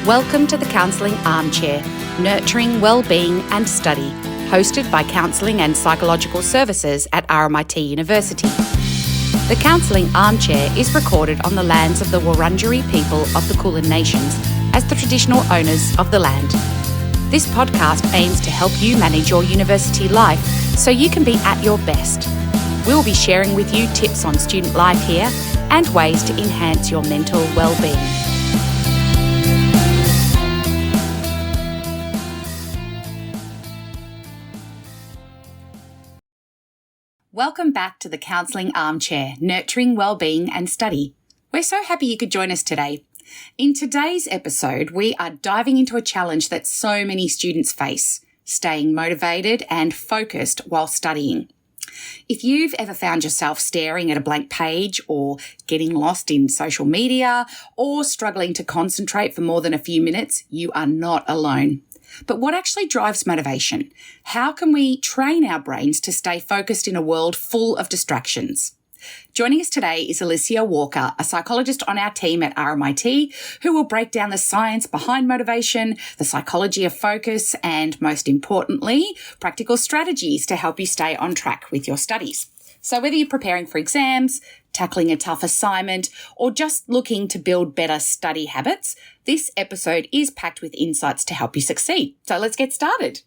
Welcome to the Counselling Armchair, Nurturing Wellbeing and Study, hosted by Counselling and Psychological Services at RMIT University. The Counselling Armchair is recorded on the lands of the Wurundjeri people of the Kulin Nations as the traditional owners of the land. This podcast aims to help you manage your university life so you can be at your best. We'll be sharing with you tips on student life here and ways to enhance your mental well-being. Welcome back to the Counselling Armchair, Nurturing Wellbeing and Study. We're so happy you could join us today. In today's episode, we are diving into a challenge that so many students face, staying motivated and focused while studying. If you've ever found yourself staring at a blank page or getting lost in social media or struggling to concentrate for more than a few minutes, you are not alone. But what actually drives motivation? How can we train our brains to stay focused in a world full of distractions? Joining us today is Alicia Walker, a psychologist on our team at RMIT, who will break down the science behind motivation, the psychology of focus, and most importantly, practical strategies to help you stay on track with your studies. So whether you're preparing for exams, tackling a tough assignment, or just looking to build better study habits, this episode is packed with insights to help you succeed. So let's get started.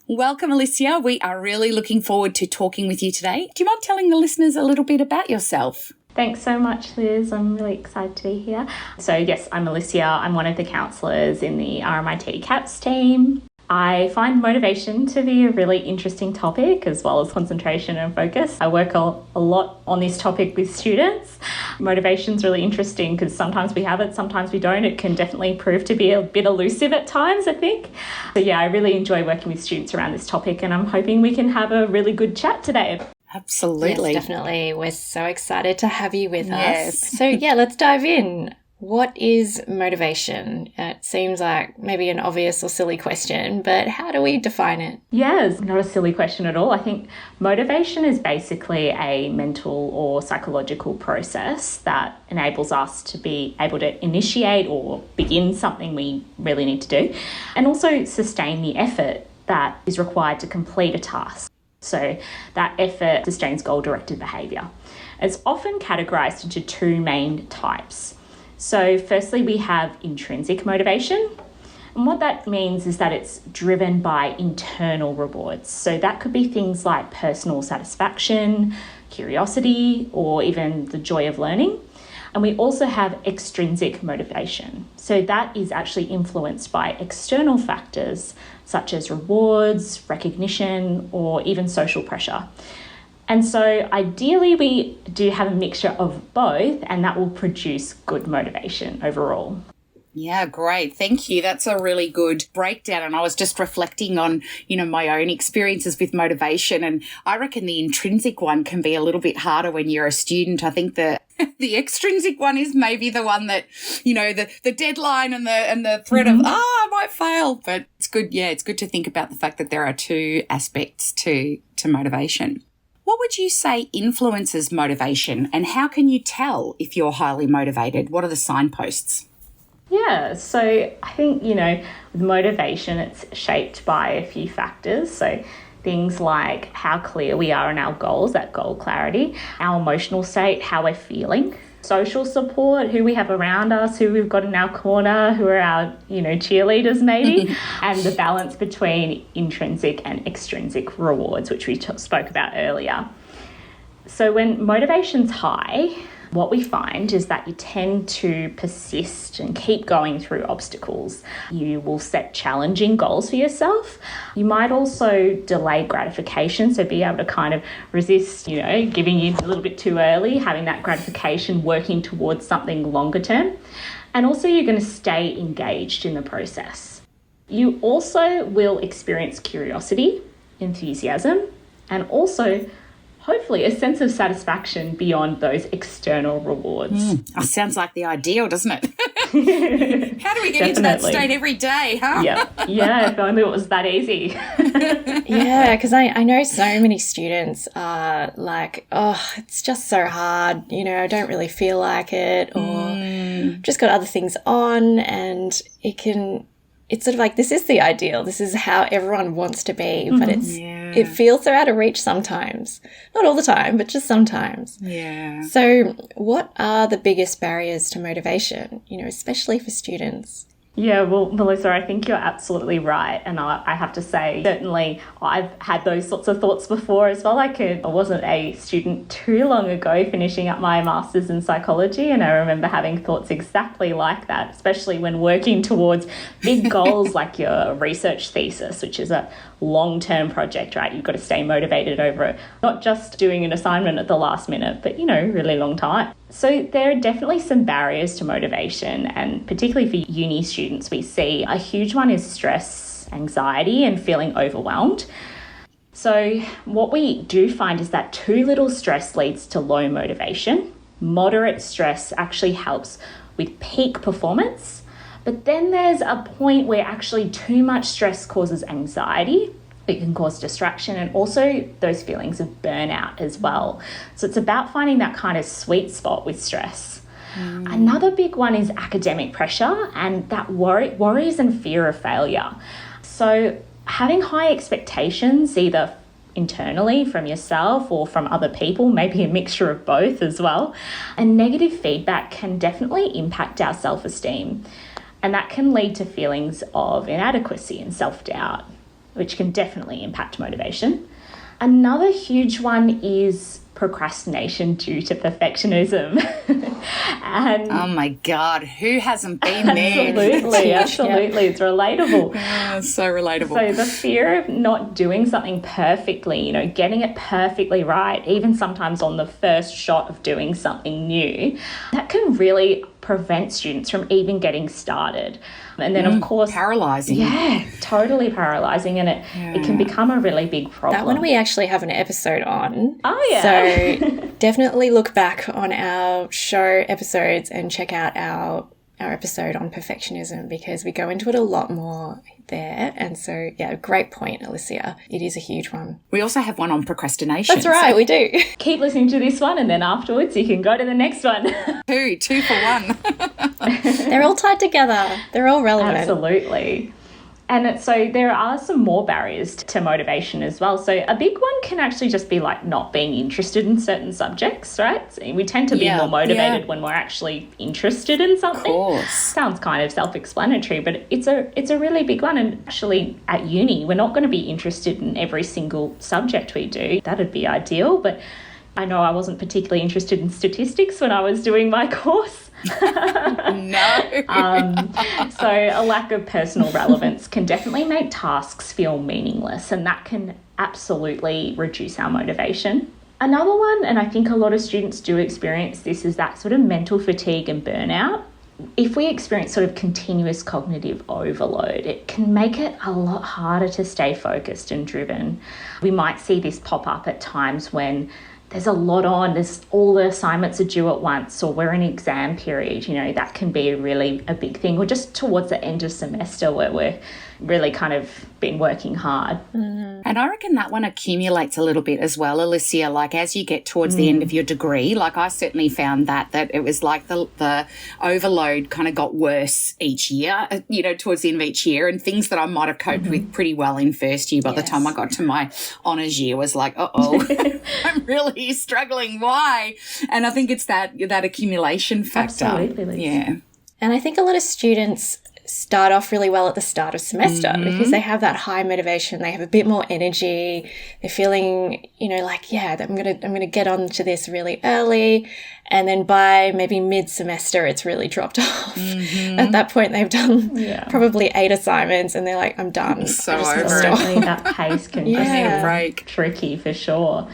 Welcome, Alicia. We are really looking forward to talking with you today. Do you mind telling the listeners a little bit about yourself? Thanks so much, Liz. I'm really excited to be here. So yes, I'm Alicia. I'm one of the counsellors in the RMIT CAPS team. I find motivation to be a really interesting topic, as well as concentration and focus. I work a lot on this topic with students. Motivation's really interesting because sometimes we have it, sometimes we don't. It can definitely prove to be a bit elusive at times, I think. So yeah, I really enjoy working with students around this topic, and I'm hoping we can have a really good chat today. Absolutely. Yes, definitely. We're so excited to have you with us. So yeah, let's dive in. What is motivation? It seems like maybe an obvious or silly question, but how do we define it? Yeah, it's not a silly question at all. I think motivation is basically a mental or psychological process that enables us to be able to initiate or begin something we really need to do, and also sustain the effort that is required to complete a task. So that effort sustains goal-directed behaviour. It's often categorised into two main types. So firstly, we have intrinsic motivation. And what that means is that it's driven by internal rewards. So that could be things like personal satisfaction, curiosity, or even the joy of learning. And we also have extrinsic motivation. So that is actually influenced by external factors such as rewards, recognition, or even social pressure. And so ideally we do have a mixture of both, and that will produce good motivation overall. Yeah, great. Thank you. That's a really good breakdown. And I was just reflecting on, my own experiences with motivation. And I reckon the intrinsic one can be a little bit harder when you're a student. I think the extrinsic one is maybe the one that, the deadline and the threat of, I might fail. But it's good. Yeah, it's good to think about the fact that there are two aspects to motivation. What would you say influences motivation, and how can you tell if you're highly motivated? What are the signposts? Yeah, so I think, with motivation, it's shaped by a few factors. So things like how clear we are in our goals, that goal clarity, our emotional state, how we're feeling, social support, who we have around us, who we've got in our corner, who are our, cheerleaders maybe, and the balance between intrinsic and extrinsic rewards, which we spoke about earlier. So when motivation's high, what we find is that you tend to persist and keep going through obstacles. You will set challenging goals for yourself. You might also delay gratification, so be able to kind of resist, giving you a little bit too early, having that gratification, working towards something longer term. And also you're going to stay engaged in the process. You also will experience curiosity, enthusiasm, and also hopefully a sense of satisfaction beyond those external rewards. That sounds like the ideal, doesn't it? How do we get into that state every day, huh? Yeah, if only it was that easy. Yeah, because I know so many students are like, oh, it's just so hard, I don't really feel like it, or just got other things on, and it's sort of like, this is the ideal. This is how everyone wants to be, but it feels so out of reach sometimes. Not all the time, but just sometimes. Yeah. So what are the biggest barriers to motivation, especially for students? Yeah, well, Melissa, I think you're absolutely right. And I have to say, certainly I've had those sorts of thoughts before as well. I wasn't a student too long ago finishing up my master's in psychology, and I remember having thoughts exactly like that, especially when working towards big goals like your research thesis, which is a long-term project, right? You've got to stay motivated over it, not just doing an assignment at the last minute, but, really long time. So there are definitely some barriers to motivation, and particularly for uni students, we see a huge one is stress, anxiety, and feeling overwhelmed. So what we do find is that too little stress leads to low motivation. Moderate stress actually helps with peak performance. But then there's a point where actually too much stress causes anxiety. It can cause distraction and also those feelings of burnout as well. So it's about finding that kind of sweet spot with stress. Another big one is academic pressure and that worries and fear of failure. So having high expectations, either internally from yourself or from other people, maybe a mixture of both as well, and negative feedback can definitely impact our self-esteem. And that can lead to feelings of inadequacy and self-doubt, which can definitely impact motivation. Another huge one is procrastination due to perfectionism. And oh my God, who hasn't been there? Absolutely. It's relatable. It's so relatable. So the fear of not doing something perfectly, getting it perfectly right, even sometimes on the first shot of doing something new, that can really prevent students from even getting started. And then, of course... Paralysing. Yeah, totally paralysing. And it can become a really big problem. That one we actually have an episode on. Oh, yeah. So definitely look back on our show episodes and check out our episode on perfectionism, because we go into it a lot more there. And so, yeah, great point, Alicia. It is a huge one. We also have one on procrastination. That's right, we do. Keep listening to this one, and then afterwards you can go to the next one. Two for one. They're all tied together. They're all relevant. Absolutely. And so there are some more barriers to motivation as well. So a big one can actually just be like not being interested in certain subjects, right? So we tend to be more motivated when we're actually interested in something. Of course. Sounds kind of self-explanatory, but it's a really big one. And actually at uni, we're not going to be interested in every single subject we do. That'd be ideal, but I know I wasn't particularly interested in statistics when I was doing my course. No. So a lack of personal relevance can definitely make tasks feel meaningless, and that can absolutely reduce our motivation. Another one, and I think a lot of students do experience this, is that sort of mental fatigue and burnout. If we experience sort of continuous cognitive overload, it can make it a lot harder to stay focused and driven. We might see this pop up at times when there's a lot on, all the assignments are due at once, or we're in exam period, that can be a big thing, or just towards the end of semester where we're really kind of been working hard. And I reckon that one accumulates a little bit as well, Alicia, like as you get towards the end of your degree. Like I certainly found that it was like the overload kind of got worse each year, towards the end of each year, and things that I might have coped with pretty well in first year by the time I got to my honours year was like, I'm really struggling. Why? And I think it's that accumulation factor. Absolutely. Yeah. And I think a lot of students start off really well at the start of semester because they have that high motivation, they have a bit more energy, they're feeling, that I'm gonna get onto this really early, and then by maybe mid-semester it's really dropped off. At that point they've done probably 8 assignments and they're like, I'm done. So over it. That pace can just need a break. Tricky for sure.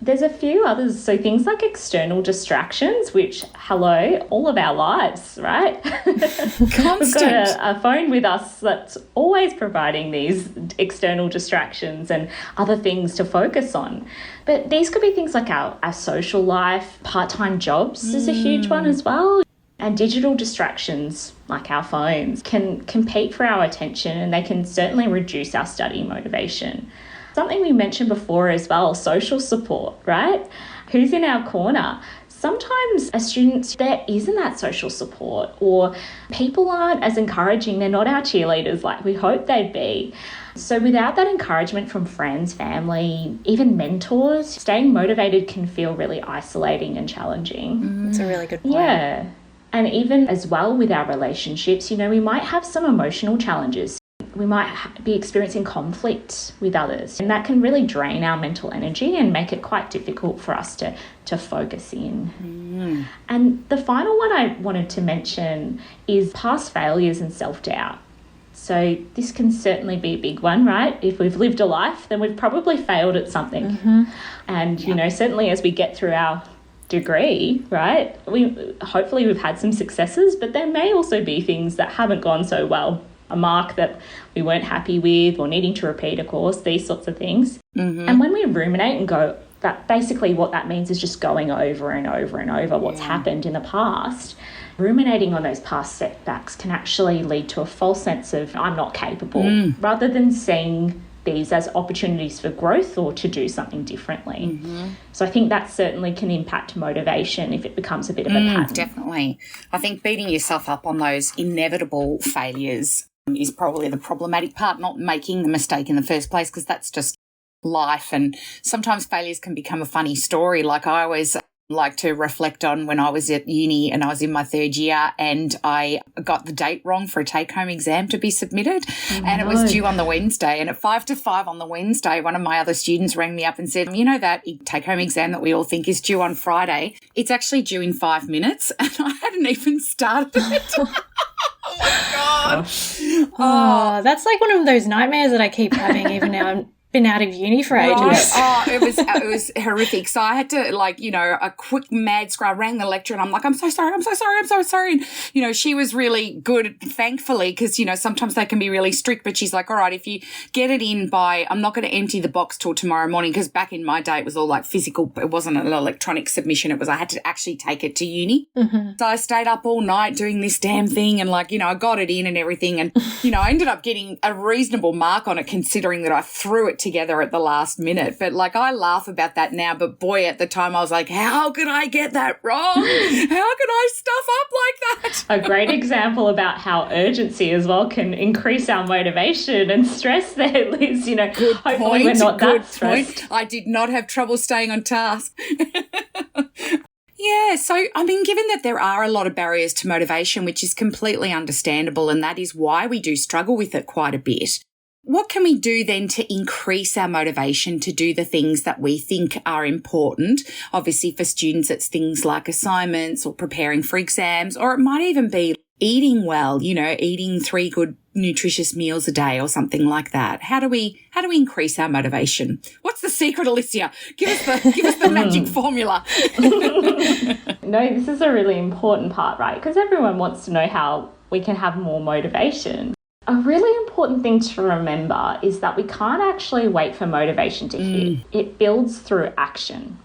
There's a few others, so things like external distractions, which, all of our lives, right? Constant. We've got a phone with us that's always providing these external distractions and other things to focus on. But these could be things like our social life, part-time jobs is a huge one as well. And digital distractions, like our phones, can compete for our attention, and they can certainly reduce our study motivation. Something we mentioned before as well, social support, right? Who's in our corner? sometimes as students, there isn't that social support, or people aren't as encouraging. They're not our cheerleaders like we hope they'd be. So without that encouragement from friends, family, even mentors, staying motivated can feel really isolating and challenging. That's a really good point. Yeah. And even as well with our relationships, we might have some emotional challenges. We might be experiencing conflict with others, and that can really drain our mental energy and make it quite difficult for us to focus in. And the final one I wanted to mention is past failures and self-doubt. So this can certainly be a big one, right? If we've lived a life, then we've probably failed at something. And, certainly as we get through our degree, right, hopefully we've had some successes, but there may also be things that haven't gone so well. A mark that we weren't happy with, or needing to repeat a course, these sorts of things. And when we ruminate and go, that basically what that means is just going over and over and over what's happened in the past. Ruminating on those past setbacks can actually lead to a false sense of I'm not capable, rather than seeing these as opportunities for growth or to do something differently. So I think that certainly can impact motivation if it becomes a bit of a pattern. Definitely. I think beating yourself up on those inevitable failures is probably the problematic part, not making the mistake in the first place, because that's just life. And sometimes failures can become a funny story. Like I always like to reflect on when I was at uni and I was in my third year and I got the date wrong for a take-home exam to be submitted, and it was due on the Wednesday, and at 5:05 on the Wednesday one of my other students rang me up and said, that take-home exam that we all think is due on Friday, it's actually due in 5 minutes, and I hadn't even started it. Oh my God. Oh, that's like one of those nightmares that I keep having even now. I'm been out of uni for ages. It was horrific. So I had to a quick mad scream. I rang the lecturer and I'm like, I'm so sorry. And, she was really good, thankfully, because, sometimes they can be really strict, but she's like, all right, if you get it in by, I'm not going to empty the box till tomorrow morning, because back in my day it was all like physical. It wasn't an electronic submission. It was, I had to actually take it to uni. So I stayed up all night doing this damn thing and I got it in and everything. And, I ended up getting a reasonable mark on it considering that I threw it together at the last minute. But I laugh about that now, but boy, at the time I was like, how could I get that wrong? How could I stuff up like that? A great example about how urgency as well can increase our motivation and stress there, Liz. Hopefully we're not that stressed. I did not have trouble staying on task. Yeah, so, given that there are a lot of barriers to motivation, which is completely understandable, and that is why we do struggle with it quite a bit, what can we do then to increase our motivation to do the things that we think are important? Obviously, for students, it's things like assignments or preparing for exams, or it might even be eating well, eating 3 good nutritious meals a day or something like that. How do we increase our motivation? What's the secret, Alicia? Give us the magic formula. No, this is a really important part, right? Because everyone wants to know how we can have more motivation. A really important thing to remember is that we can't actually wait for motivation to hit. It builds through action.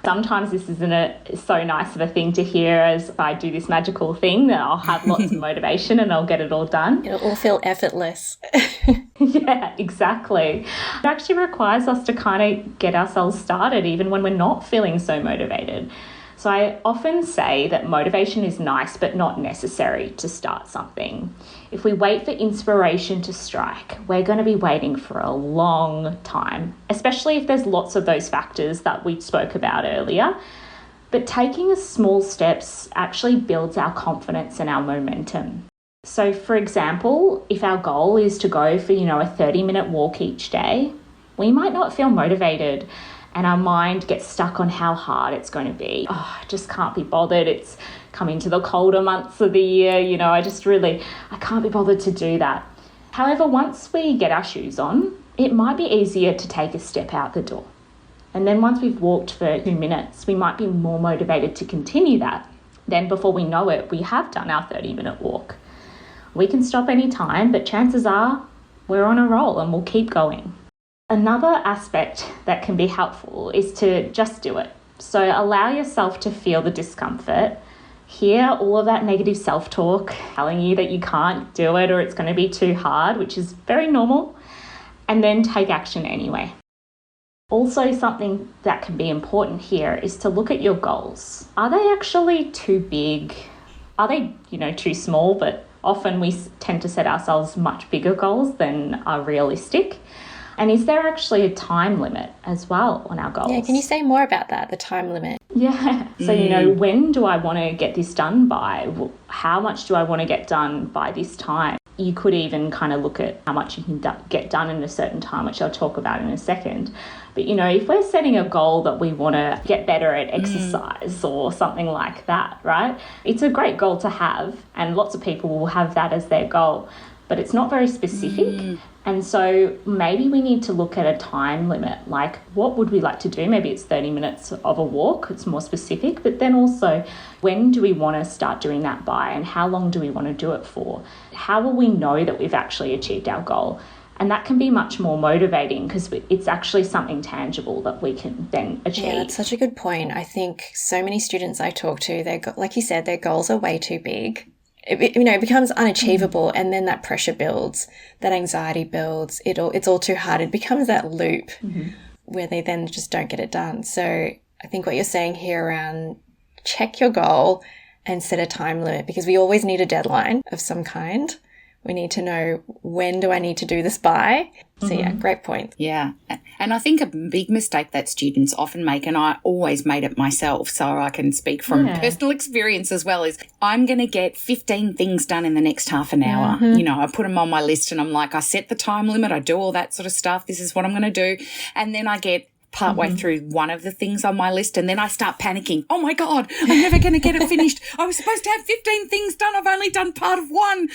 Sometimes this isn't so nice of a thing to hear, as if I do this magical thing that I'll have lots of motivation and I'll get it all done. It'll all feel effortless. Yeah, exactly. It actually requires us to kind of get ourselves started even when we're not feeling so motivated. So I often say that motivation is nice but not necessary to start something. If we wait for inspiration to strike, we're going to be waiting for a long time, especially if there's lots of those factors that we spoke about earlier. But taking small steps actually builds our confidence and our momentum. So for example, if our goal is to go for, a 30-minute walk each day, we might not feel motivated and our mind gets stuck on how hard it's going to be. Oh, I just can't be bothered. It's coming to the colder months of the year. I can't be bothered to do that. However, once we get our shoes on, it might be easier to take a step out the door. And then once we've walked for 2 minutes, we might be more motivated to continue that. Then before we know it, we have done our 30-minute walk. We can stop any time, but chances are we're on a roll and we'll keep going. Another aspect that can be helpful is to just do it. So allow yourself to feel the discomfort, hear all of that negative self-talk telling you that you can't do it or it's going to be too hard, which is very normal, and then take action anyway. Also, something that can be important here is to look at your goals. Are they actually too big? Are they, too small? But often we tend to set ourselves much bigger goals than are realistic. And is there actually a time limit as well on our goals? Yeah, can you say more about that, the time limit? Yeah. So, when do I want to get this done by? How much do I want to get done by this time? You could even kind of look at how much you can get done in a certain time, which I'll talk about in a second. But, if we're setting a goal that we want to get better at exercise or something like that, right? It's a great goal to have, and lots of people will have that as their goal, but it's not very specific. And so maybe we need to look at a time limit, like what would we like to do? Maybe it's 30 minutes of a walk, it's more specific, but then also when do we want to start doing that by, and how long do we want to do it for? How will we know that we've actually achieved our goal? And that can be much more motivating because it's actually something tangible that we can then achieve. Yeah, that's such a good point. I think so many students I talk to, like you said, their goals are way too big. It becomes unachievable, and then that pressure builds, that anxiety builds, it's all too hard. It becomes that loop where they then just don't get it done. So I think what you're saying here around check your goal and set a time limit, because we always need a deadline of some kind. We need to know, when do I need to do this by? So yeah, great point. Yeah. And I think a big mistake that students often make, and I always made it myself, so I can speak from personal experience as well, is I'm going to get 15 things done in the next half an hour. I put them on my list and I'm like, I set the time limit, I do all that sort of stuff. This is what I'm going to do. And then I get partway through one of the things on my list, and then I start panicking. Oh my God, I'm never going to get it finished. I was supposed to have 15 things done. I've only done part of one,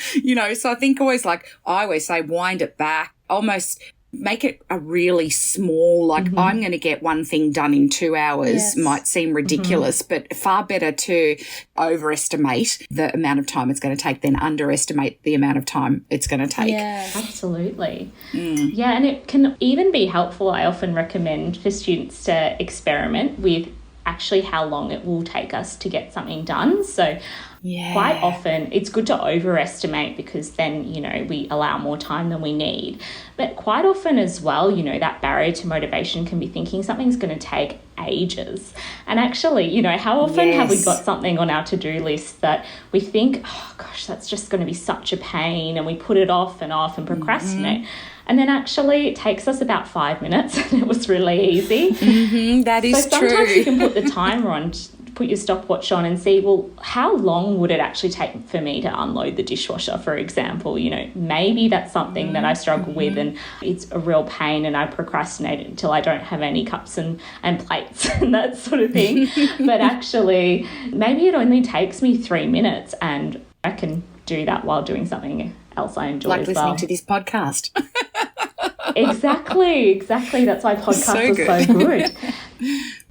So I think I always say wind it back, almost make it a really small, I'm going to get one thing done in 2 hours might seem ridiculous, but far better to overestimate the amount of time it's going to take than underestimate the amount of time it's going to take. Yeah, absolutely. Yeah, and it can even be helpful. I often recommend for students to experiment with actually how long it will take us to get something done. So quite often it's good to overestimate, because then, we allow more time than we need. But quite often as well, that barrier to motivation can be thinking something's going to take ages. And actually, how often have we got something on our to-do list that we think, oh gosh, that's just going to be such a pain, and we put it off and procrastinate. And then actually it takes us about 5 minutes and it was really easy. That is so sometimes true. you can put the timer on, put your stopwatch on and see, well, how long would it actually take for me to unload the dishwasher, for example? Maybe that's something that I struggle with and it's a real pain, and I procrastinate until I don't have any cups and plates and that sort of thing. But actually, maybe it only takes me 3 minutes and I can do that while doing something else I enjoy as well. Like listening to this podcast. Exactly. That's why podcasts are so good.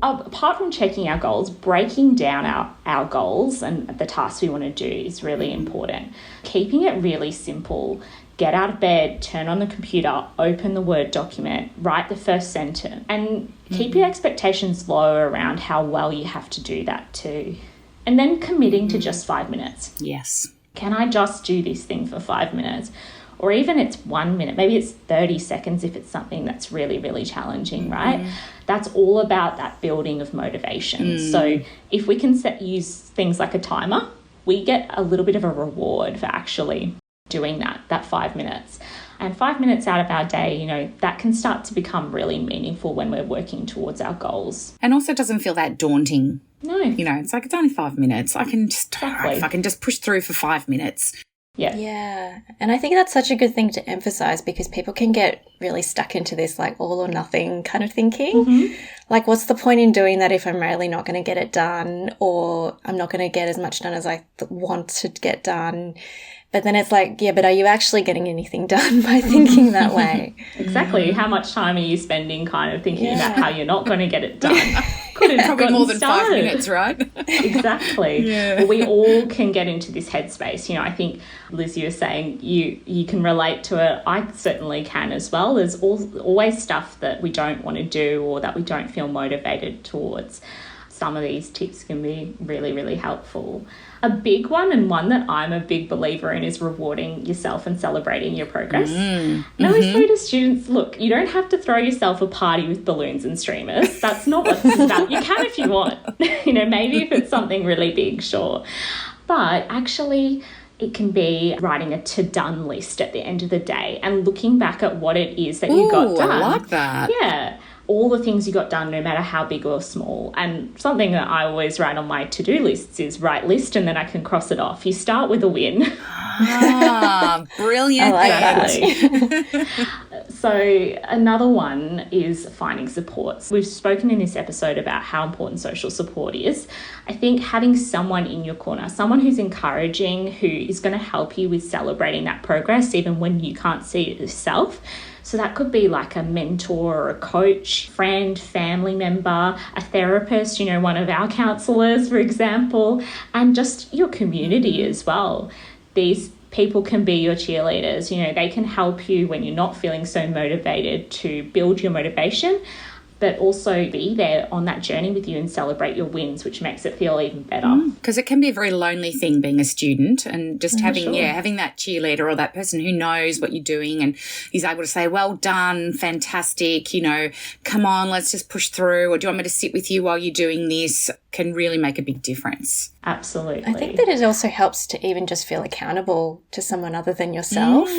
Apart from checking our goals, breaking down our goals and the tasks we want to do is really important. Keeping it really simple. Get out of bed, turn on the computer, open the Word document, write the first sentence, and keep your expectations low around how well you have to do that too. And then committing to just 5 minutes. Yes. Can I just do this thing for 5 minutes? Or even it's 1 minute, maybe it's 30 seconds if it's something that's really, really challenging, right? That's all about that building of motivation. So if we can use things like a timer, we get a little bit of a reward for actually doing that 5 minutes. And 5 minutes out of our day, that can start to become really meaningful when we're working towards our goals. And also it doesn't feel that daunting. No. It's like, it's only 5 minutes. I can just, if I can just push through for 5 minutes. Yeah. And I think that's such a good thing to emphasize, because people can get really stuck into this all or nothing kind of thinking. Like, what's the point in doing that if I'm really not going to get it done, or I'm not going to get as much done as I want to get done? But then it's like, yeah, but are you actually getting anything done by thinking that way? Exactly. How much time are you spending kind of thinking about how you're not going to get it done? Probably more than 5 minutes, right? Exactly. Well, we all can get into this headspace. I think, Liz, you were saying you can relate to it. I certainly can as well. There's always stuff that we don't want to do or that we don't feel motivated towards. some of these tips can be really, really helpful. A big one, and one that I'm a big believer in, is rewarding yourself and celebrating your progress. And I always say to students, look, you don't have to throw yourself a party with balloons and streamers. That's not what this is about. You can if you want. Maybe if it's something really big, sure. But actually, it can be writing a to-done list at the end of the day and looking back at what it is that you got done. I like that. Yeah. All the things you got done, no matter how big or small. And something that I always write on my to-do lists is write list, and then I can cross it off. You start with a win. Brilliant. I like that. So another one is finding supports. We've spoken in this episode about how important social support is. I think having someone in your corner, someone who's encouraging, who is going to help you with celebrating that progress, even when you can't see it yourself. So that could be like a mentor or a coach, friend, family member, a therapist, one of our counsellors, for example, and just your community as well. These people can be your cheerleaders. They can help you when you're not feeling so motivated to build your motivation, but also be there on that journey with you and celebrate your wins, which makes it feel even better. Because it can be a very lonely thing being a student, and just having that cheerleader or that person who knows what you're doing and is able to say, well done, fantastic, come on, let's just push through, or do you want me to sit with you while you're doing this, can really make a big difference. Absolutely. I think that it also helps to even just feel accountable to someone other than yourself.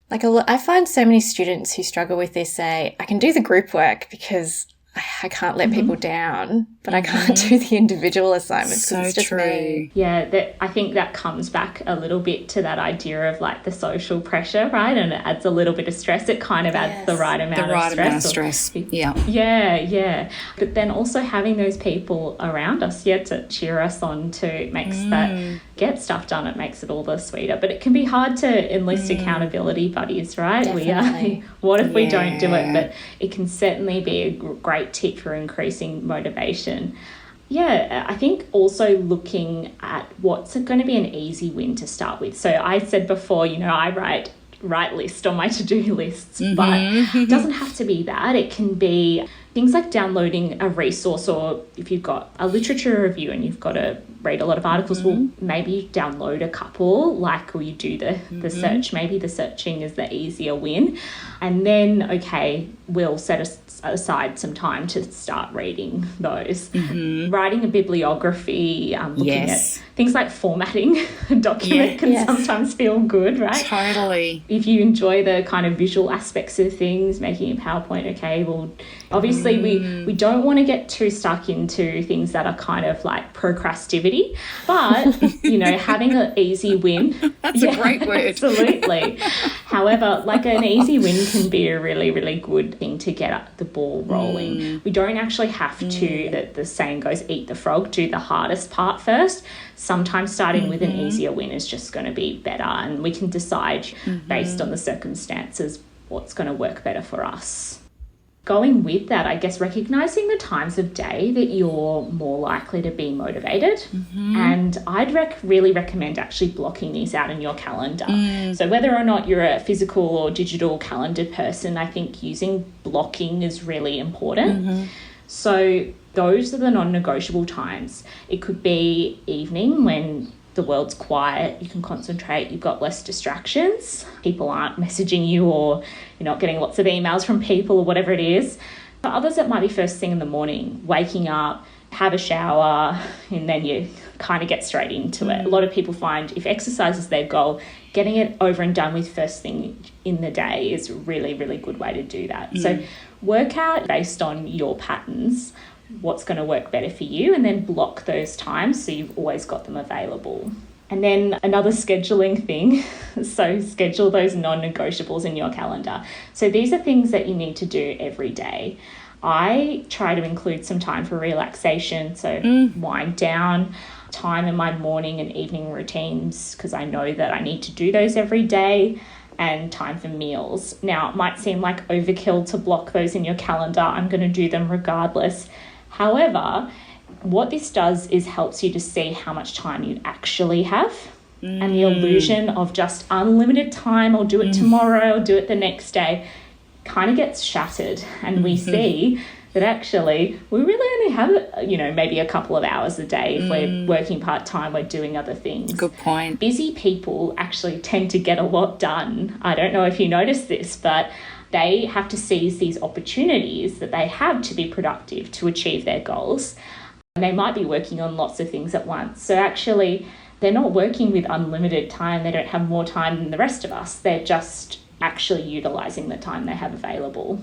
Like I find so many students who struggle with this say, I can do the group work because I can't let people down, but I can't do the individual assignments because it's just me. Yeah, I think that comes back a little bit to that idea of like the social pressure, right? And it adds a little bit of stress. It kind of adds the right amount of stress. Yeah. But then also having those people around us, to cheer us on to makes that get stuff done. It makes it all the sweeter. But it can be hard to enlist accountability buddies, right? Definitely. What if we don't do it? But it can certainly be a great tip for increasing motivation. I think also looking at what's going to be an easy win to start with. So I said before, I write list on my to-do lists, but it doesn't have to be that. It can be things like downloading a resource, or if you've got a literature review and you've got to read a lot of articles, well, maybe download a couple, or you do the search. Maybe the searching is the easier win. And then, we'll set aside some time to start reading those. Writing a bibliography, looking at things like formatting a document can sometimes feel good, right? Totally. If you enjoy the kind of visual aspects of things, making a PowerPoint, obviously we don't want to get too stuck into things that are kind of like procrastivity, but having an easy win. That's a great word. Absolutely. However, like an easy win can be a really, really good thing to get the ball rolling. We don't actually have to, the saying goes, eat the frog, do the hardest part first. Sometimes starting with an easier win is just going to be better, and we can decide based on the circumstances what's going to work better for us. Going with that, I guess recognizing the times of day that you're more likely to be motivated. And I'd really recommend actually blocking these out in your calendar. So whether or not you're a physical or digital calendar person, I think using blocking is really important. So those are the non-negotiable times. It could be evening when the world's quiet, you can concentrate, you've got less distractions, people aren't messaging you, or you're not getting lots of emails from people, or whatever it is. For others, it might be first thing in the morning, waking up, have a shower, and then you kind of get straight into it. A lot of people find if exercise is their goal, getting it over and done with first thing in the day is a really, really good way to do that. So work out based on your patterns what's going to work better for you, and then block those times so you've always got them available. And then another scheduling thing, so schedule those non-negotiables in your calendar. So these are things that you need to do every day. I try to include some time for relaxation, so wind down, time in my morning and evening routines, because I know that I need to do those every day, and time for meals. Now, it might seem like overkill to block those in your calendar. I'm going to do them regardless. However, what this does is helps you to see how much time you actually have, and the illusion of just unlimited time, I'll do it tomorrow, I'll do it the next day, kind of gets shattered. And we see that actually we really only have, maybe a couple of hours a day. If we're working part-time, we're doing other things. Good point. Busy people actually tend to get a lot done. I don't know if you noticed this, but they have to seize these opportunities that they have to be productive, to achieve their goals. And they might be working on lots of things at once. So actually, they're not working with unlimited time. They don't have more time than the rest of us. They're just actually utilising the time they have available.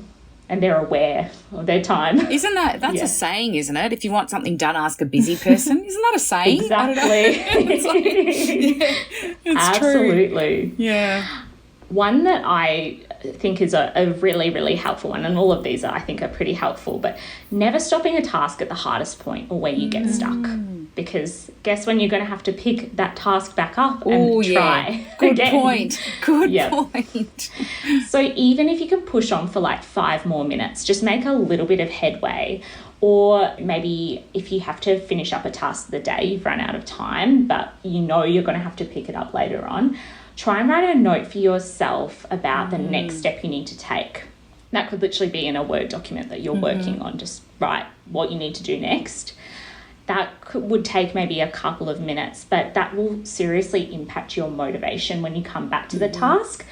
And they're aware of their time. Isn't that's a saying, isn't it? If you want something done, ask a busy person. Isn't that a saying? Exactly. It's Absolutely. True. Yeah. One that I think is a really, really helpful one, and all of these I think are pretty helpful, but never stopping a task at the hardest point or where you get stuck. Because guess when you're going to have to pick that task back up and try Good again. point. Good point. So even if you can push on for like 5 more minutes, just make a little bit of headway. Or maybe if you have to finish up a task of the day, you've run out of time, but you're going to have to pick it up later on. Try and write a note for yourself about the next step you need to take. That could literally be in a Word document that you're working on. Just write what you need to do next. That would take maybe a couple of minutes, but that will seriously impact your motivation when you come back to the task.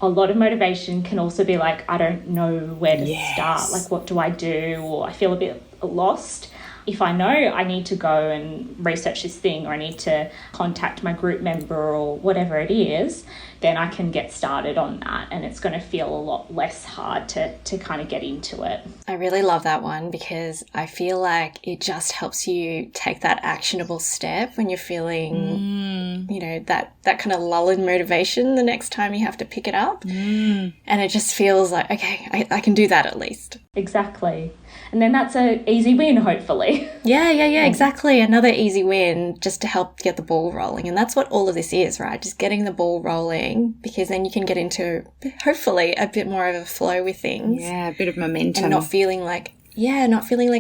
A lot of motivation can also be like, I don't know where to start. Like, what do I do? Or I feel a bit lost. If I know I need to go and research this thing, or I need to contact my group member or whatever it is, then I can get started on that, and it's going to feel a lot less hard to kind of get into it. I really love that one because I feel like it just helps you take that actionable step when you're feeling, that kind of lull in motivation the next time you have to pick it up. And it just feels like, okay, I can do that at least. Exactly. And then that's an easy win, hopefully. Yeah, exactly. Another easy win just to help get the ball rolling. And that's what all of this is, right? Just getting the ball rolling, because then you can get into, hopefully, a bit more of a flow with things. Yeah, a bit of momentum. And not feeling like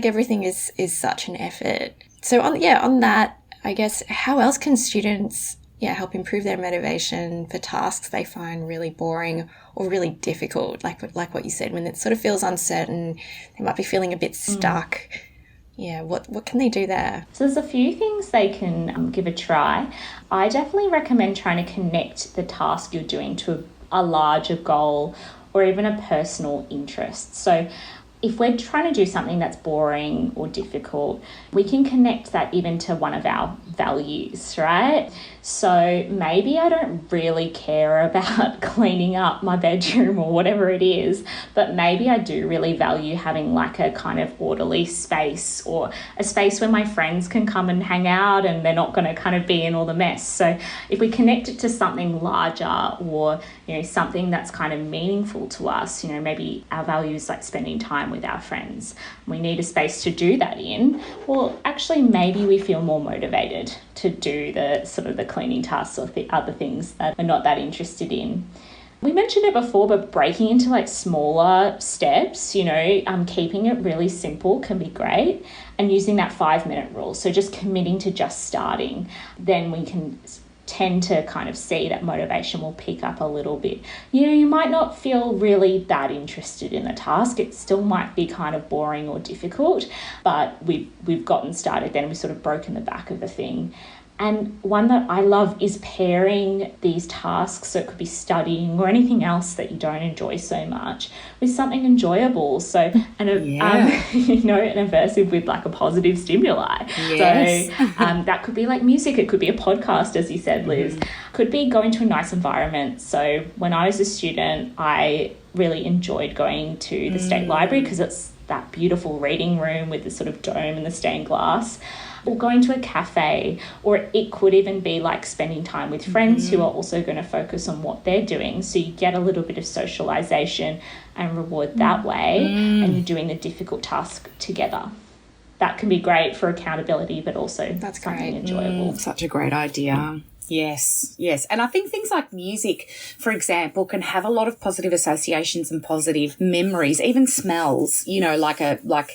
everything is such an effort. So on that, I guess, how else can students help improve their motivation for tasks they find really boring or really difficult, like what you said, when it sort of feels uncertain, they might be feeling a bit stuck. Yeah, what can they do there? So there's a few things they can give a try. I definitely recommend trying to connect the task you're doing to a larger goal or even a personal interest. So if we're trying to do something that's boring or difficult, we can connect that even to one of our values, right? So maybe I don't really care about cleaning up my bedroom or whatever it is, but maybe I do really value having like a kind of orderly space, or a space where my friends can come and hang out and they're not going to kind of be in all the mess. So if we connect it to something larger, or something that's kind of meaningful to us, maybe our values like spending time with our friends, we need a space to do that in, well, actually maybe we feel more motivated to do the sort of the cleaning tasks or the other things that we're not that interested in. We mentioned it before, but breaking into like smaller steps, keeping it really simple can be great, and using that 5-minute rule. So just committing to just starting, then we can tend to kind of see that motivation will pick up a little bit. You might not feel really that interested in the task. It still might be kind of boring or difficult, but we've gotten started then. We've sort of broken the back of the thing. And one that I love is pairing these tasks, so it could be studying or anything else that you don't enjoy so much, with something enjoyable. So, an aversive with like a positive stimuli. Yes. So that could be like music. It could be a podcast, as you said, Liz. Could be going to a nice environment. So when I was a student, I really enjoyed going to the State Library because it's that beautiful reading room with the sort of dome and the stained glass. Or going to a cafe, or it could even be like spending time with friends who are also going to focus on what they're doing. So you get a little bit of socialization and reward that way, and you're doing the difficult task together. That can be great for accountability, but also That's something great. enjoyable. Such a great idea. Yes, yes. And I think things like music, for example, can have a lot of positive associations and positive memories, even smells, like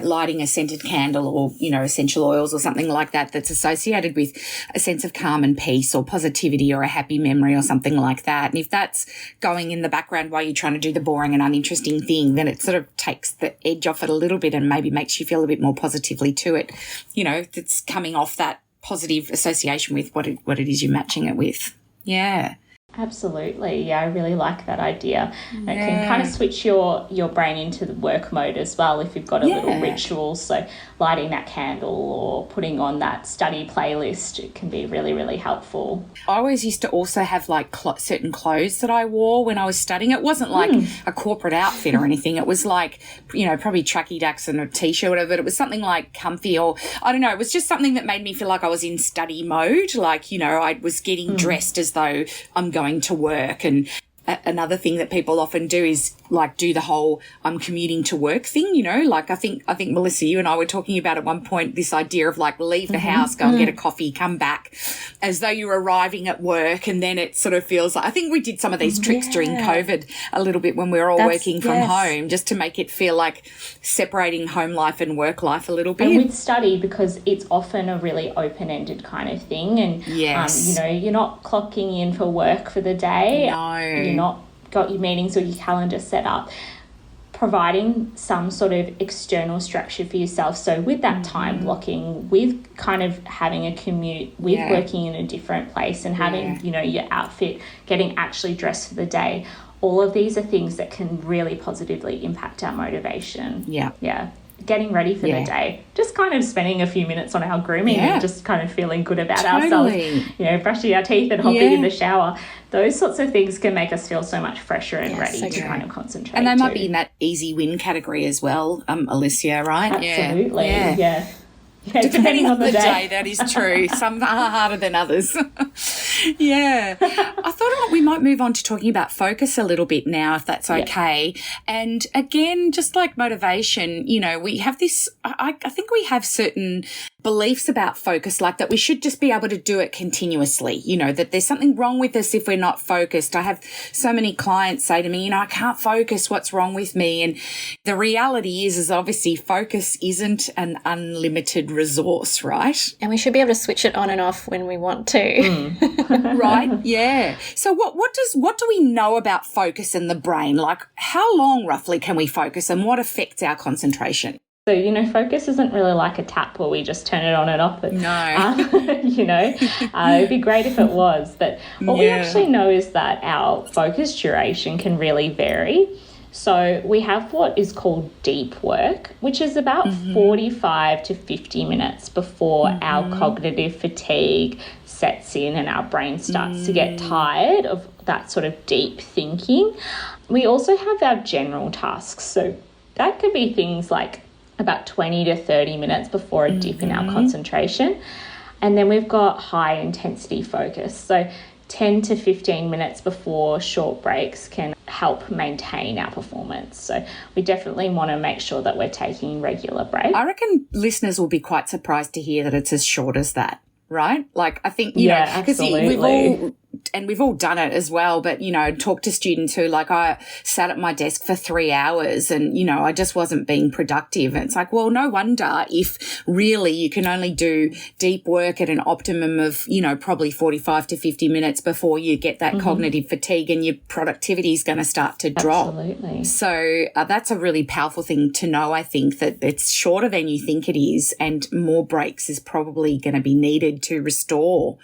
lighting a scented candle or, essential oils or something like that that's associated with a sense of calm and peace or positivity or a happy memory or something like that. And if that's going in the background while you're trying to do the boring and uninteresting thing, then it sort of takes the edge off it a little bit and maybe makes you feel a bit more positively to it. It's coming off that positive association with what it is you're matching it with. Yeah. Absolutely. Yeah, I really like that idea. Yeah. It can kind of switch your brain into the work mode as well if you've got a little ritual. So lighting that candle or putting on that study playlist, it can be really, really helpful. I always used to also have like certain clothes that I wore when I was studying. It wasn't like a corporate outfit or anything. It was like, probably tracky dacks and a t-shirt or whatever, but it was something like comfy or I don't know. It was just something that made me feel like I was in study mode. Like, I was getting dressed as though I'm going to work. And another thing that people often do is like do the whole I'm commuting to work thing, like I think Melissa, you and I were talking about at one point this idea of like leave the house, go and get a coffee, come back as though you're arriving at work, and then it sort of feels like I think we did some of these tricks during COVID a little bit when we were all working from home just to make it feel like separating home life and work life a little bit. And with study, because it's often a really open-ended kind of thing, and you're not clocking in for work for the day. No. You're not got your meetings or your calendar set up. Providing some sort of external structure for yourself. So with that time blocking, with kind of having a commute, with working in a different place and having, your outfit, getting actually dressed for the day, all of these are things that can really positively impact our motivation. Yeah. Yeah. Getting ready for the day, just kind of spending a few minutes on our grooming and just kind of feeling good about ourselves, brushing our teeth and hopping in the shower. Those sorts of things can make us feel so much fresher and ready to kind of concentrate. And they might be in that easy win category as well, Alicia, right? Absolutely, yeah. Depending on the day. That is true. Some are harder than others. Yeah. I thought we might move on to talking about focus a little bit now, if that's okay. And again, just like motivation, we have this, I think we have certain beliefs about focus, like that we should just be able to do it continuously, that there's something wrong with us if we're not focused. I have so many clients say to me, I can't focus, what's wrong with me? And the reality is obviously focus isn't an unlimited resource, right? And we should be able to switch it on and off when we want to. Right? Yeah. So what do we know about focus in the brain? Like how long roughly can we focus and what affects our concentration? So, focus isn't really like a tap where we just turn it on and off. No. It'd be great if it was. But what we actually know is that our focus duration can really vary. So we have what is called deep work, which is about 45 to 50 minutes before our cognitive fatigue sets in and our brain starts to get tired of that sort of deep thinking. We also have our general tasks. So that could be things like about 20 to 30 minutes before a dip in our concentration. And then we've got high intensity focus. So 10 to 15 minutes before short breaks can help maintain our performance. So we definitely want to make sure that we're taking regular breaks. I reckon listeners will be quite surprised to hear that it's as short as that, right? Like I think, because we've all done it as well, but, talk to students who like I sat at my desk for 3 hours and, I just wasn't being productive. And it's like, well, no wonder if really you can only do deep work at an optimum of, probably 45 to 50 minutes before you get that cognitive fatigue and your productivity is going to start to drop. Absolutely. So that's a really powerful thing to know, I think, that it's shorter than you think it is and more breaks is probably going to be needed to restore,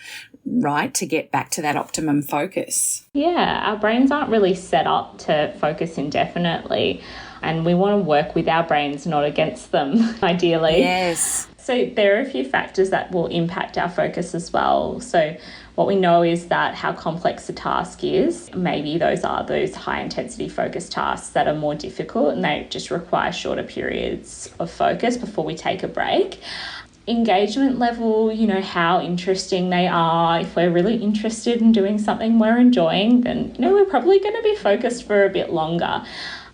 right, to get back to that optimum focus. Yeah, our brains aren't really set up to focus indefinitely, and we want to work with our brains, not against them, ideally. Yes. So there are a few factors that will impact our focus as well. So what we know is that how complex the task is, maybe those are those high intensity focus tasks that are more difficult and they just require shorter periods of focus before we take a break. Engagement level, how interesting they are. If we're really interested in doing something we're enjoying, then, we're probably going to be focused for a bit longer.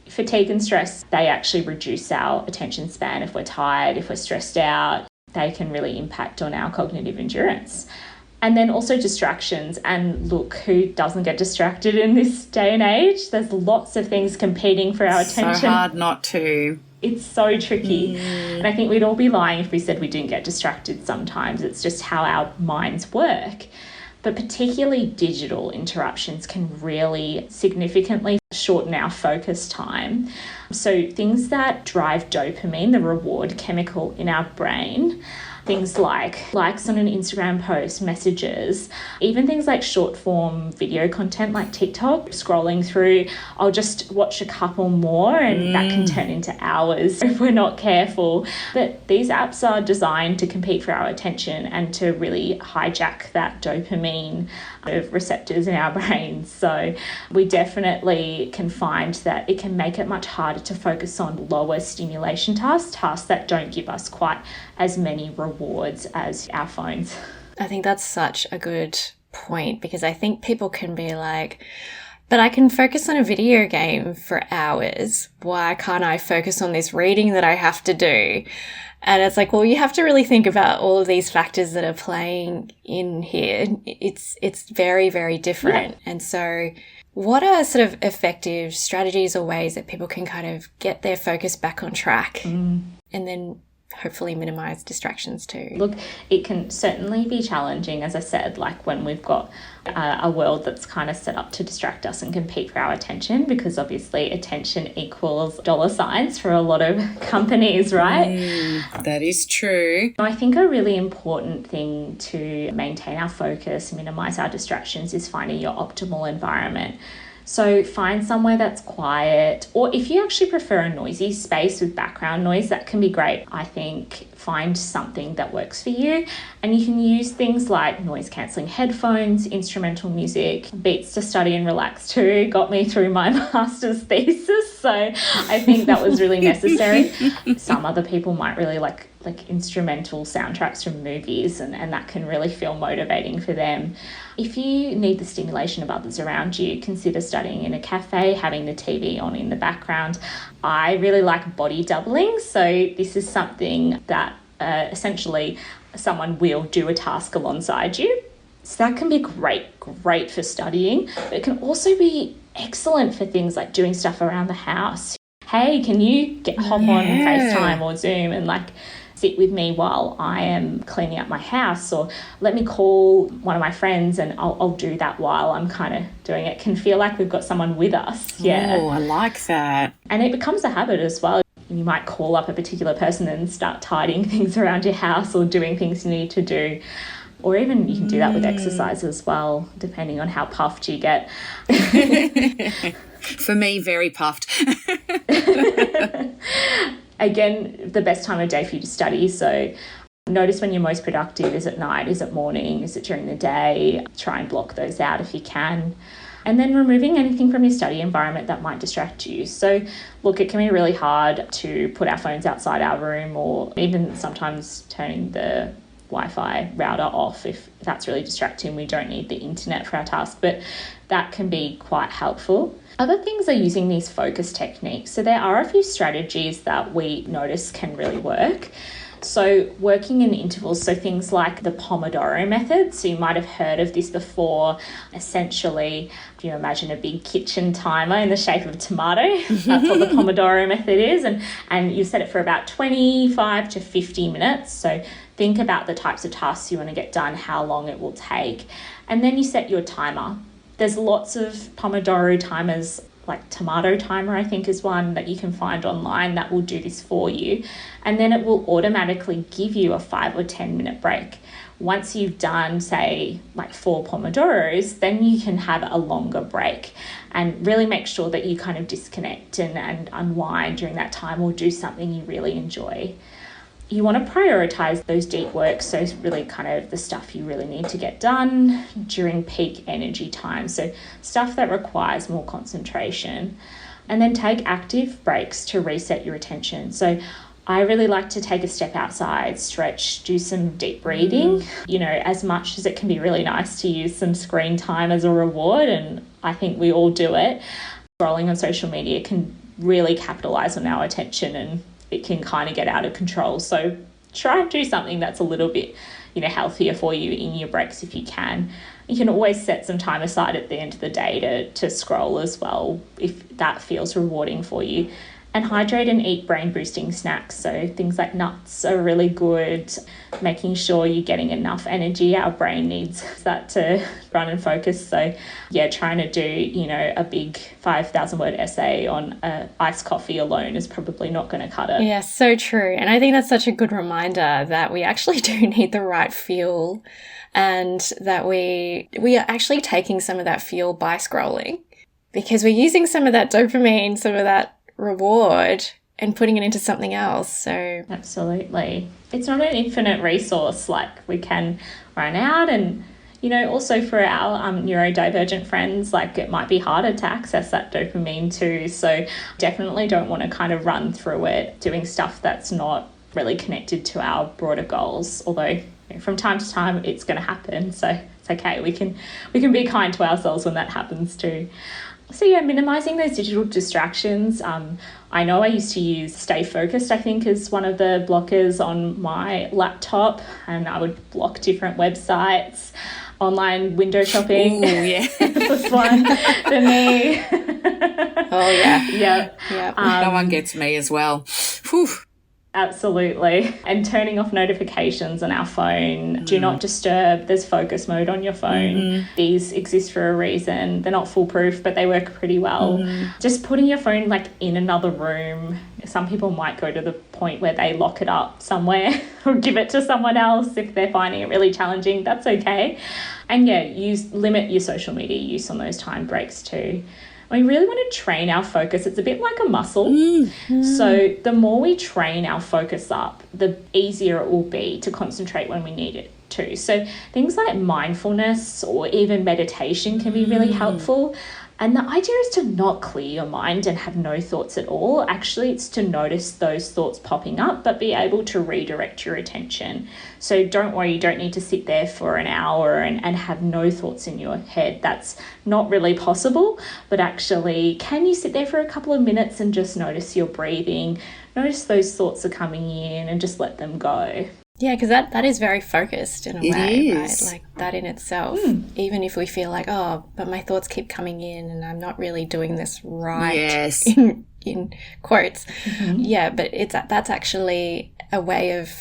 Fatigue and stress, they actually reduce our attention span. If we're tired, if we're stressed out, they can really impact on our cognitive endurance. And then also distractions. And look, who doesn't get distracted in this day and age? There's lots of things competing for our attention. So hard not to. It's so tricky. And I think we'd all be lying if we said we didn't get distracted sometimes. It's just how our minds work. But particularly digital interruptions can really significantly shorten our focus time. So things that drive dopamine, the reward chemical in our brain, things like likes on an Instagram post, messages, even things like short form video content like TikTok, scrolling through, I'll just watch a couple more and that can turn into hours if we're not careful. But these apps are designed to compete for our attention and to really hijack that dopamine of receptors in our brains. So we definitely can find that it can make it much harder to focus on lower stimulation tasks that don't give us quite as many rewards as our phones. I think that's such a good point, because I think people can be like, but I can focus on a video game for hours. Why can't I focus on this reading that I have to do? And it's like, well, you have to really think about all of these factors that are playing in here. It's very, very different. Yeah. And so what are sort of effective strategies or ways that people can kind of get their focus back on track and then hopefully minimize distractions too? Look, it can certainly be challenging, as I said, like when we've got a world that's kind of set up to distract us and compete for our attention, because obviously attention equals dollar signs for a lot of companies, right? That is true. I think a really important thing to maintain our focus, minimize our distractions, is finding your optimal environment. So find somewhere that's quiet, or if you actually prefer a noisy space with background noise, that can be great. I think find something that works for you, and you can use things like noise cancelling headphones, instrumental music, beats to study and relax too. Got me through my master's thesis, so I think that was really necessary. Some other people might really like instrumental soundtracks from movies, and that can really feel motivating for them. If you need the stimulation of others around you, consider studying in a cafe, having the TV on in the background. I really like body doubling, so this is something that essentially someone will do a task alongside you. So that can be great for studying, but it can also be excellent for things like doing stuff around the house. Hey, can you hop on FaceTime or Zoom and sit with me while I am cleaning up my house, or let me call one of my friends and I'll do that while I'm kind of doing it. Can feel like we've got someone with us. Yeah. Oh, I like that. And it becomes a habit as well. You might call up a particular person and start tidying things around your house or doing things you need to do. Or even you can do that with exercise as well, depending on how puffed you get. For me, very puffed. Again, the best time of day for you to study. So notice when you're most productive. Is it night? Is it morning? Is it during the day? Try and block those out if you can. And then removing anything from your study environment that might distract you. So look, it can be really hard to put our phones outside our room, or even sometimes turning the Wi-Fi router off if that's really distracting. We don't need the internet for our task, but that can be quite helpful. Other things are using these focus techniques. So there are a few strategies that we notice can really work. So working in intervals, so things like the Pomodoro method. So you might have heard of this before. Essentially, if you imagine a big kitchen timer in the shape of a tomato, that's what the Pomodoro method is. And you set it for about 25 to 50 minutes. So think about the types of tasks you want to get done, how long it will take. And then you set your timer. There's lots of Pomodoro timers, like Tomato Timer, I think, is one that you can find online that will do this for you. And then it will automatically give you a 5 or 10 minute break. Once you've done, say, 4 Pomodoros, then you can have a longer break and really make sure that you kind of disconnect and unwind during that time, or do something you really enjoy. You want to prioritize those deep works, so really kind of the stuff you really need to get done during peak energy time, so stuff that requires more concentration. And then take active breaks to reset your attention. So I really like to take a step outside, stretch, do some deep breathing. As much as it can be really nice to use some screen time as a reward, and I think we all do it, scrolling on social media can really capitalize on our attention, and it can kind of get out of control. So try and do something that's a little bit, healthier for you in your breaks if you can. You can always set some time aside at the end of the day to scroll as well, if that feels rewarding for you. And hydrate and eat brain-boosting snacks. So things like nuts are really good. Making sure you're getting enough energy. Our brain needs that to run and focus. So, yeah, trying to do, a big 5,000-word essay on iced coffee alone is probably not going to cut it. Yeah, so true. And I think that's such a good reminder that we actually do need the right fuel, and that we are actually taking some of that fuel by scrolling, because we're using some of that dopamine, some of that reward, and putting it into something else. So absolutely, it's not an infinite resource. Like, we can run out, and also for our neurodivergent friends, like, it might be harder to access that dopamine too. So definitely don't want to kind of run through it doing stuff that's not really connected to our broader goals, although from time to time it's going to happen, so it's okay. We can be kind to ourselves when that happens too. So yeah, minimizing those digital distractions. I know I used to use Stay Focused, I think, as one of the blockers on my laptop, and I would block different websites. Online window shopping. Ooh, yeah. was one for me. oh yeah. Yeah. That one gets me as well. Whew. Absolutely. And turning off notifications on our phone. Do not disturb. There's focus mode on your phone. These exist for a reason. They're not foolproof, but they work pretty well. Just putting your phone like in another room. Some people might go to the point where they lock it up somewhere or give it to someone else if they're finding it really challenging. That's okay. And yeah, limit your social media use on those time breaks too. We really want to train our focus. It's a bit like a muscle. So the more we train our focus up, the easier it will be to concentrate when we need it to. So things like mindfulness or even meditation can be really helpful. And the idea is to not clear your mind and have no thoughts at all. Actually, it's to notice those thoughts popping up, but be able to redirect your attention. So don't worry, you don't need to sit there for an hour and have no thoughts in your head. That's not really possible. But actually, can you sit there for a couple of minutes and just notice your breathing? Notice those thoughts are coming in and just let them go. Yeah, because that is very focused in a way, is. right? Like that in itself. Even if we feel like, oh, but my thoughts keep coming in and I'm not really doing this right. Yes. In quotes. Yeah, but that's actually a way of,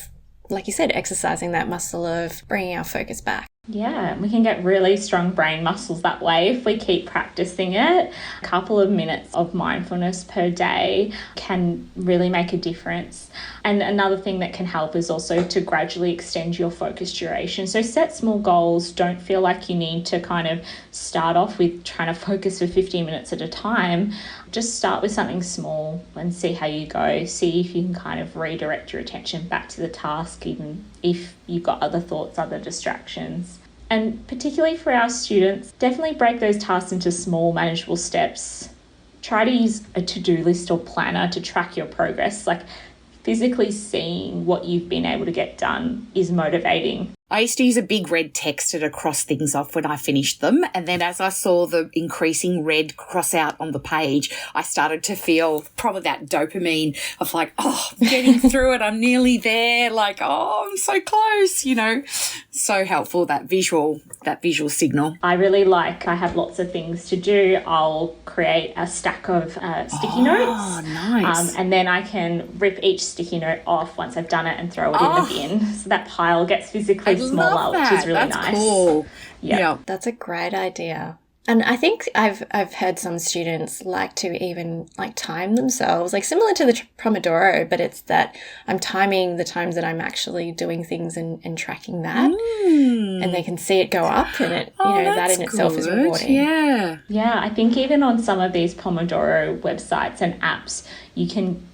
like you said, exercising that muscle of bringing our focus back. Yeah, we can get really strong brain muscles that way if we keep practicing it. A couple of minutes of mindfulness per day can really make a difference. And another thing that can help is also to gradually extend your focus duration. So set small goals. Don't feel like you need to kind of start off with trying to focus for 15 minutes at a time. Just start with something small and see how you go. See if you can kind of redirect your attention back to the task, even if you've got other thoughts, other distractions. And particularly for our students, definitely break those tasks into small, manageable steps. Try to use a to-do list or planner to track your progress. Like, physically seeing what you've been able to get done is motivating. I used to use a big red text to cross things off when I finished them. And then as I saw the increasing red cross out on the page, I started to feel probably that dopamine of like, oh, I'm getting through it. I'm nearly there. Like, oh, I'm so close, So helpful, that visual signal. I really I have lots of things to do. I'll create a stack of sticky notes. Oh, nice. And then I can rip each sticky note off once I've done it and throw it in the bin. So that pile gets physically smaller, which is really That's nice. Cool. Yeah. That's a great idea. And I think I've heard some students like to even time themselves, like similar to the Pomodoro, but it's that I'm timing the times that I'm actually doing things and tracking that, and they can see it go up, and it that in itself is rewarding. Yeah. Yeah, I think even on some of these Pomodoro websites and apps, you can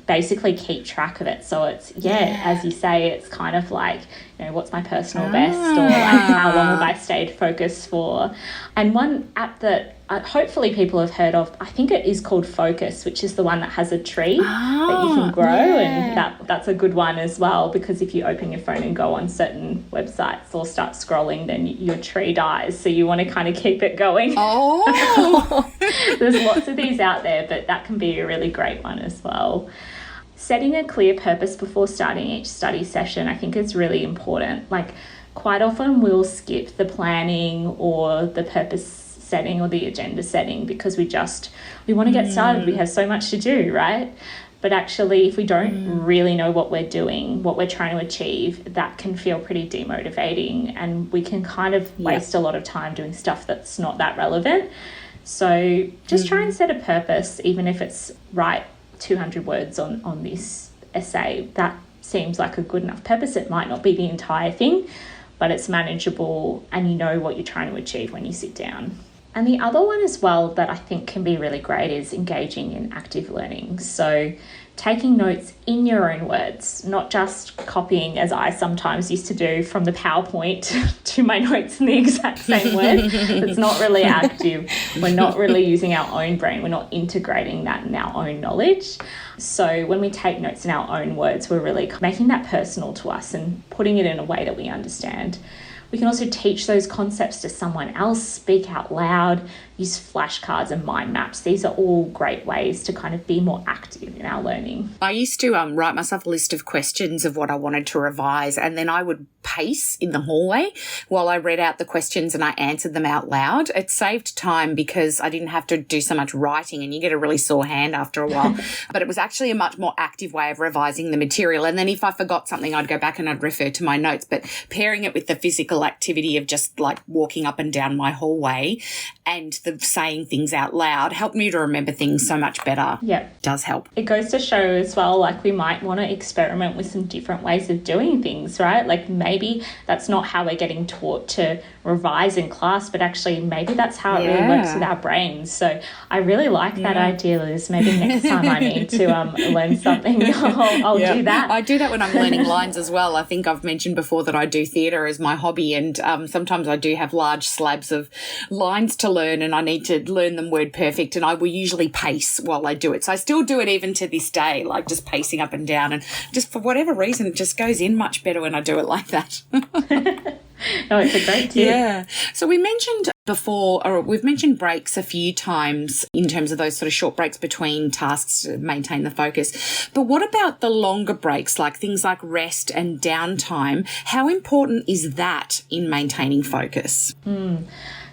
basically keep track of it. So it's, as you say, it's kind of like, what's my personal best, or like how long have I stayed focused for. And one app that hopefully people have heard of, I think it is called Focus, which is the one that has a tree that you can grow. And that's a good one as well, because if you open your phone and go on certain websites or start scrolling, then your tree dies. So you want to kind of keep it going. Oh. There's lots of these out there, but that can be a really great one as well. Setting a clear purpose before starting each study session, I think, is really important. Like, quite often we'll skip the planning or the purpose setting or the agenda setting because we want to get started. We have so much to do, right? But actually, if we don't really know what we're doing, what we're trying to achieve, that can feel pretty demotivating, and we can kind of waste a lot of time doing stuff that's not that relevant. So just try and set a purpose, even if it's write 200 words on this essay. That seems like a good enough purpose. It might not be the entire thing, but it's manageable and you know what you're trying to achieve when you sit down. And the other one as well that I think can be really great is engaging in active learning. So taking notes in your own words, not just copying, as I sometimes used to do, from the PowerPoint to my notes in the exact same words. It's not really active. We're not really using our own brain. We're not integrating that in our own knowledge. So when we take notes in our own words, we're really making that personal to us and putting it in a way that we understand. We can also teach those concepts to someone else, speak out loud, use flashcards and mind maps. These are all great ways to kind of be more active in our learning. I used to write myself a list of questions of what I wanted to revise, and then I would pace in the hallway while I read out the questions and I answered them out loud. It saved time because I didn't have to do so much writing, and you get a really sore hand after a while. But it was actually a much more active way of revising the material. And then if I forgot something, I'd go back and I'd refer to my notes. But pairing it with the physical activity of just like walking up and down my hallway and the saying things out loud helped me to remember things so much better. Yep. Does help. It goes to show as well, like we might want to experiment with some different ways of doing things, right? Like maybe that's not how we're getting taught to revise in class, but actually maybe that's how it really works with our brains. So I really like that idea, Liz. Maybe next time I need to learn something, I'll do that. I do that when I'm learning lines as well. I think I've mentioned before that I do theatre as my hobby, and sometimes I do have large slabs of lines to learn and I need to learn them word perfect, and I will usually pace while I do it. So I still do it even to this day, like just pacing up and down, and just for whatever reason it just goes in much better when I do it like that. No, it's a great tip. Yeah. So we mentioned before, or we've mentioned breaks a few times in terms of those sort of short breaks between tasks to maintain the focus. But what about the longer breaks, like things like rest and downtime? How important is that in maintaining focus?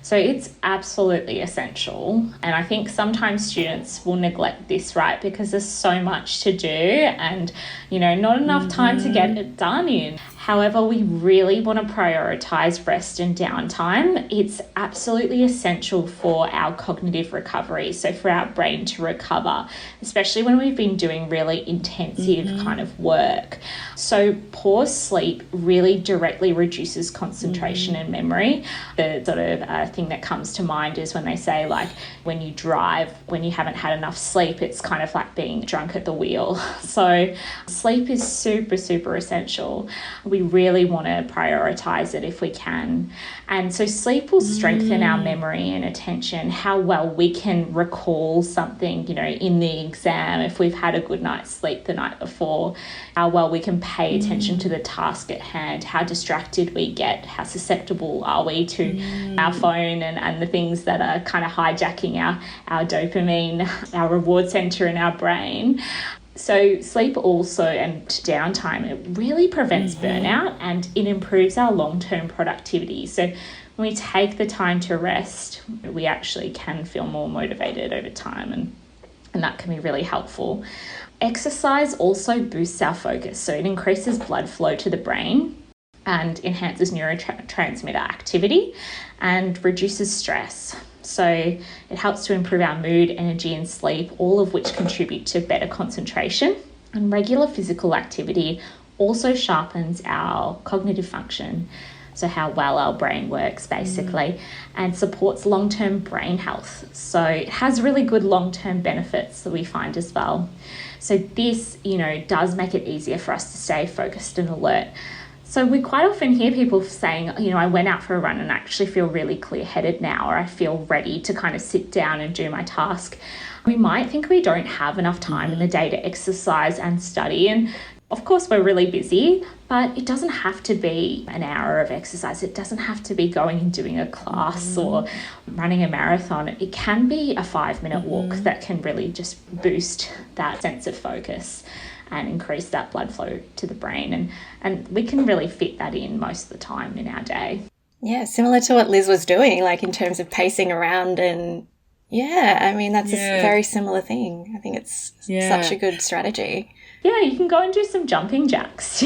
So it's absolutely essential. And I think sometimes students will neglect this, right? Because there's so much to do and, not enough time to get it done in. However, we really want to prioritise rest and downtime. It's absolutely essential for our cognitive recovery, so for our brain to recover, especially when we've been doing really intensive kind of work. So poor sleep really directly reduces concentration and memory. The sort of thing that comes to mind is when they say, like, when you drive, when you haven't had enough sleep, it's kind of like being drunk at the wheel. So sleep is super, super essential. We really want to prioritise it if we can. And so sleep will strengthen our memory and attention, how well we can recall something, in the exam if we've had a good night's sleep the night before, how well we can pay attention to the task at hand, how distracted we get, how susceptible are we to our phone and the things that are kind of hijacking our dopamine, our reward centre in our brain. So sleep also and downtime, it really prevents burnout and it improves our long-term productivity. So when we take the time to rest, we actually can feel more motivated over time, and that can be really helpful. Exercise also boosts our focus. So it increases blood flow to the brain and enhances neurotransmitter activity and reduces stress. So it helps to improve our mood, energy and sleep, all of which contribute to better concentration. And regular physical activity also sharpens our cognitive function, so how well our brain works basically, and supports long-term brain health. So it has really good long-term benefits that we find as well. So this, does make it easier for us to stay focused and alert. So we quite often hear people saying, I went out for a run and I actually feel really clear-headed now, or I feel ready to kind of sit down and do my task. We might think we don't have enough time in the day to exercise and study. And of course, we're really busy, but it doesn't have to be an hour of exercise. It doesn't have to be going and doing a class or running a marathon. It can be a 5-minute walk that can really just boost that sense of focus. and increase that blood flow to the brain. And we can really fit that in most of the time in our day. Yeah, similar to what Liz was doing, like in terms of pacing around and that's a very similar thing. I think it's such a good strategy. Yeah, you can go and do some jumping jacks,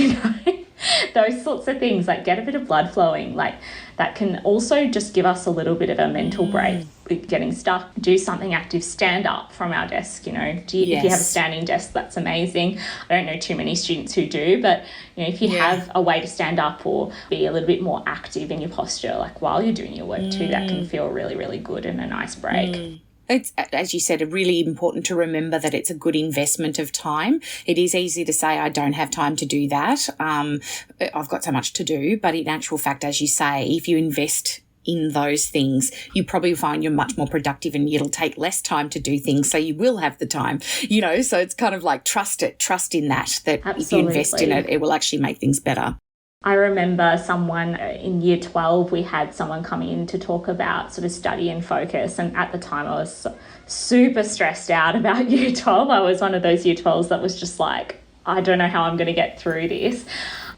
those sorts of things, like get a bit of blood flowing. Like that can also just give us a little bit of a mental break. Getting stuck, do something active, stand up from our desk, if you have a standing desk, that's amazing. I don't know too many students who do, but if you have a way to stand up or be a little bit more active in your posture, like while you're doing your work too, that can feel really, really good and a nice break. It's, as you said, really important to remember that it's a good investment of time. It is easy to say, I don't have time to do that. I've got so much to do. But in actual fact, as you say, if you invest in those things, you probably find you're much more productive and it'll take less time to do things. So you will have the time, so it's kind of like trust in that Absolutely. If you invest in it, it will actually make things better. I remember someone in year 12, we had someone coming in to talk about sort of study and focus. And at the time I was super stressed out about year 12. I was one of those year 12s that was just like, I don't know how I'm going to get through this.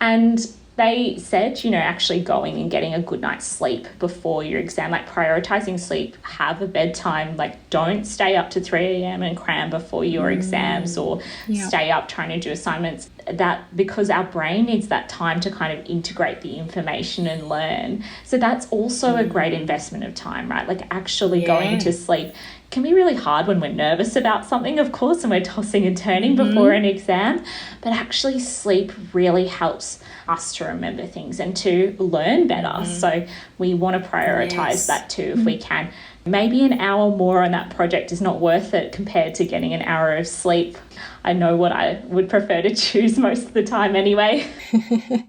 And they said, actually going and getting a good night's sleep before your exam, like prioritizing sleep, have a bedtime, like don't stay up to 3 a.m. and cram before your exams or stay up trying to do assignments. That because our brain needs that time to kind of integrate the information and learn. So that's also a great investment of time, right? Like actually going to sleep can be really hard when we're nervous about something, of course, and we're tossing and turning before an exam, but actually sleep really helps us to remember things and to learn better. So we want to prioritize that too if we can. Maybe an hour more on that project is not worth it compared to getting an hour of sleep. I know what I would prefer to choose most of the time anyway.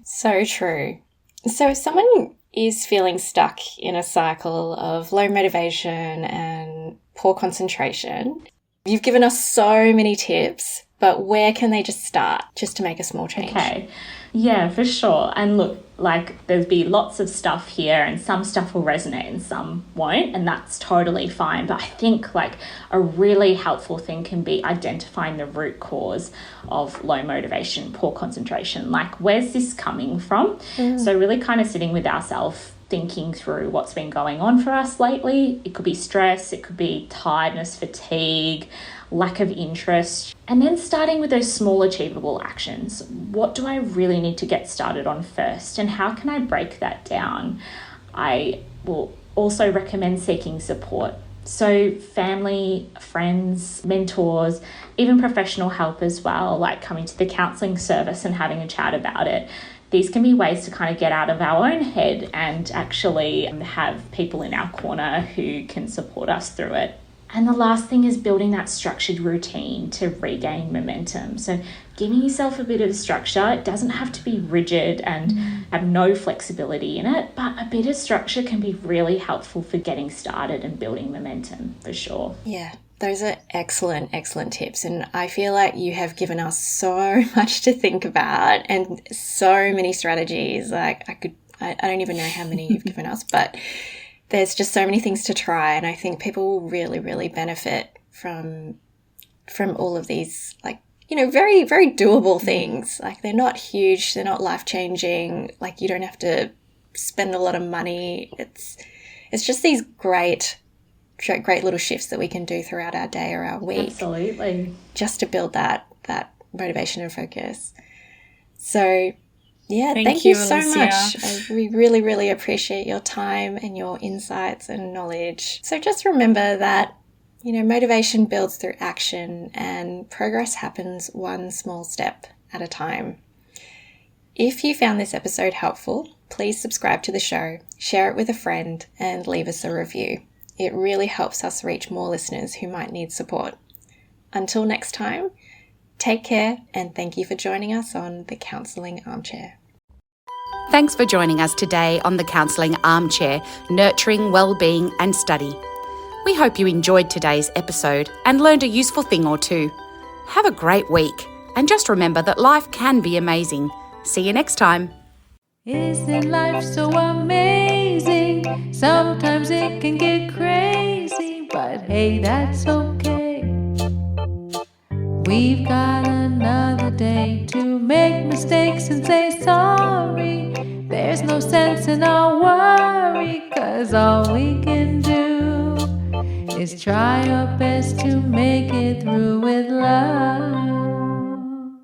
So true. So if someone is feeling stuck in a cycle of low motivation and poor concentration, you've given us so many tips, but where can they just start just to make a small change? Okay. Yeah, for sure. And look, like there'll be lots of stuff here and some stuff will resonate and some won't, and that's totally fine. But I think like a really helpful thing can be identifying the root cause of low motivation, poor concentration. Like where's this coming from? So really kind of sitting with ourselves, thinking through what's been going on for us lately. It could be stress, it could be tiredness, fatigue, lack of interest, and then starting with those small achievable actions. What do I really need to get started on first, and how can I break that down? I will also recommend seeking support. So family, friends, mentors, even professional help as well, like coming to the counselling service and having a chat about it. These can be ways to kind of get out of our own head and actually have people in our corner who can support us through it. And the last thing is building that structured routine to regain momentum. So giving yourself a bit of structure. It doesn't have to be rigid and have no flexibility in it, but a bit of structure can be really helpful for getting started and building momentum for sure. Yeah, those are excellent, excellent tips. And I feel like you have given us so much to think about and so many strategies. Like I don't even know how many you've given us, but there's just so many things to try, and I think people will really, really benefit from all of these, like, very, very doable things. Like they're not huge, they're not life-changing. Like you don't have to spend a lot of money. It's just these great little shifts that we can do throughout our day or our week. Absolutely. Just to build that motivation and focus. So yeah, thank you so much. We really, really appreciate your time and your insights and knowledge. So just remember that, motivation builds through action and progress happens one small step at a time. If you found this episode helpful, please subscribe to the show, share it with a friend, and leave us a review. It really helps us reach more listeners who might need support. Until next time, take care, and thank you for joining us on The Counselling Armchair. Thanks for joining us today on The Counselling Armchair, Nurturing Wellbeing and Study. We hope you enjoyed today's episode and learned a useful thing or two. Have a great week, and just remember that life can be amazing. See you next time. Isn't life so amazing? Sometimes it can get crazy, but hey, that's okay. We've got another day. say sorry. There's no sense in our worry, 'cause all we can do is try our best to make it through with love.